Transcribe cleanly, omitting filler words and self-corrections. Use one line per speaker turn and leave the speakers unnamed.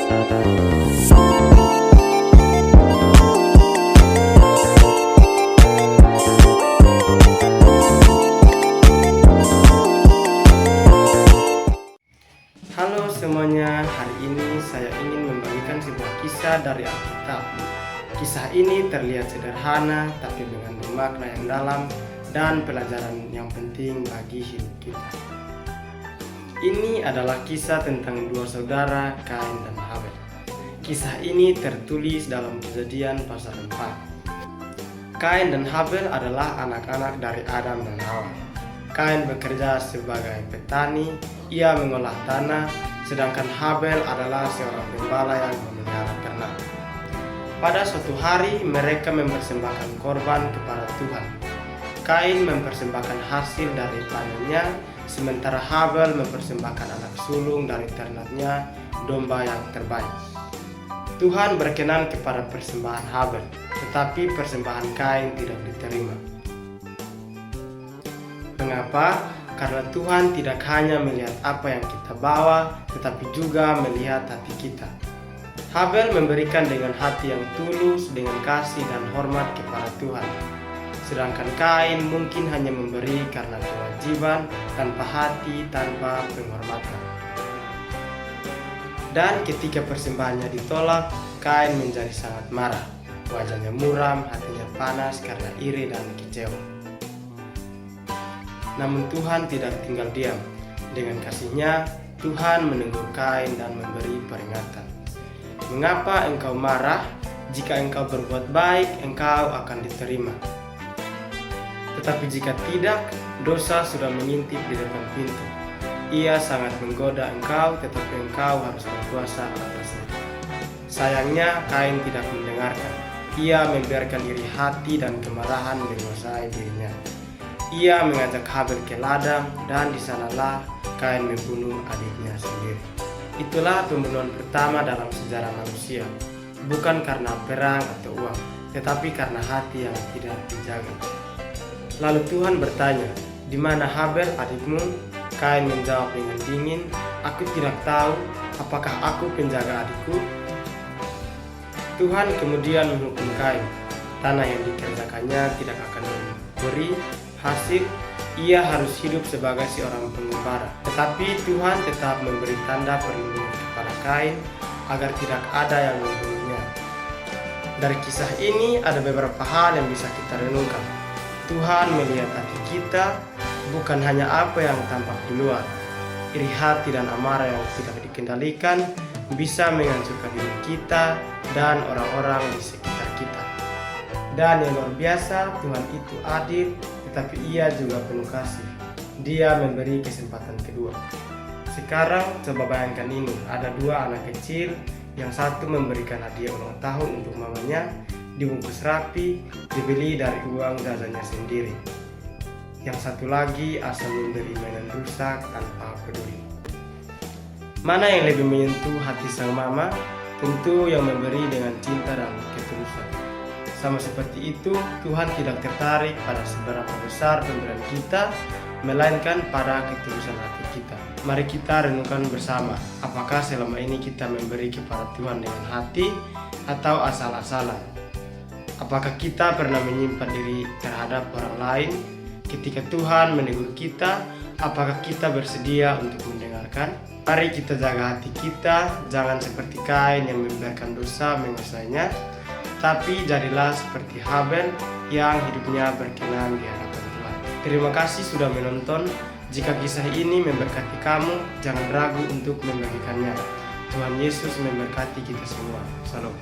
Halo semuanya, hari ini saya ingin membagikan sebuah kisah dari Alkitab. Kisah ini terlihat sederhana tapi mengandung makna yang dalam dan pelajaran yang penting bagi hidup kita. Ini adalah kisah tentang dua saudara, Kain dan Habel. Kisah ini tertulis dalam Kejadian pasal 4. Kain dan Habel adalah anak-anak dari Adam dan Hawa. Kain bekerja sebagai petani, ia mengolah tanah, sedangkan Habel adalah seorang gembala yang memelihara ternak. Pada suatu hari mereka mempersembahkan korban kepada Tuhan. Kain mempersembahkan hasil dari panennya, sementara Habel mempersembahkan anak sulung dari ternaknya, domba yang terbaik. Tuhan berkenan kepada persembahan Habel, tetapi persembahan Kain tidak diterima. Mengapa? Karena Tuhan tidak hanya melihat apa yang kita bawa, tetapi juga melihat hati kita. Habel memberikan dengan hati yang tulus, dengan kasih dan hormat kepada Tuhan. Sedangkan Kain mungkin hanya memberi karena kewajiban, tanpa hati, tanpa penghormatan. Dan ketika persembahannya ditolak, Kain menjadi sangat marah. Wajahnya muram, hatinya panas karena iri dan kecewa. Namun Tuhan tidak tinggal diam. Dengan kasih-Nya, Tuhan menegur Kain dan memberi peringatan. Mengapa engkau marah? Jika engkau berbuat baik, engkau akan diterima. Tetapi jika tidak, dosa sudah mengintip di depan pintu. Ia sangat menggoda engkau, tetapi engkau harus berkuasa atasnya. Sayangnya, Kain tidak mendengarkan. Ia membiarkan iri hati dan kemarahan menguasai dirinya. Ia mengajak Habel ke ladang dan di sanalah Kain membunuh adiknya sendiri. Itulah pembunuhan pertama dalam sejarah manusia, bukan karena perang atau uang, tetapi karena hati yang tidak dijaga. Lalu Tuhan bertanya, "Di mana Habel adikmu?" Kain menjawab dengan dingin, "Aku tidak tahu, apakah aku penjaga adikku?" Tuhan kemudian menghukum Kain. Tanah yang dikerjakannya tidak akan memberi hasil, ia harus hidup sebagai seorang pengembara. Tetapi Tuhan tetap memberi tanda perlindungan kepada Kain agar tidak ada yang membunuhnya. Dari kisah ini ada beberapa hal yang bisa kita renungkan. Tuhan melihat hati kita, bukan hanya apa yang tampak di luar. Iri hati dan amarah yang tidak dikendalikan bisa menghancurkan diri kita dan orang-orang di sekitar kita. Dan yang luar biasa, Tuhan itu adil, tetapi Ia juga penuh kasih. Dia memberi kesempatan kedua. Sekarang coba bayangkan ini, ada dua anak kecil, yang satu memberikan hadiah ulang tahun untuk mamanya, dibungkus rapi, dibeli dari uang jajannya sendiri. Yang satu lagi asal memberi mainan rusak tanpa peduli. Mana yang lebih menyentuh hati sang mama? Tentu yang memberi dengan cinta dan ketulusan. Sama seperti itu, Tuhan tidak tertarik pada seberapa besar pemberian kita, melainkan pada ketulusan hati kita. Mari kita renungkan bersama, apakah selama ini kita memberi kepada Tuhan dengan hati atau asal-asalan? Apakah kita pernah menyimpan diri terhadap orang lain? Ketika Tuhan menegur kita, apakah kita bersedia untuk mendengarkan? Mari kita jaga hati kita, jangan seperti Kain yang membiarkan dosa menguasainya, tapi jadilah seperti Habel yang hidupnya berkenan di hadapan Tuhan. Terima kasih sudah menonton. Jika kisah ini memberkati kamu, jangan ragu untuk membagikannya. Tuhan Yesus memberkati kita semua. Shalom.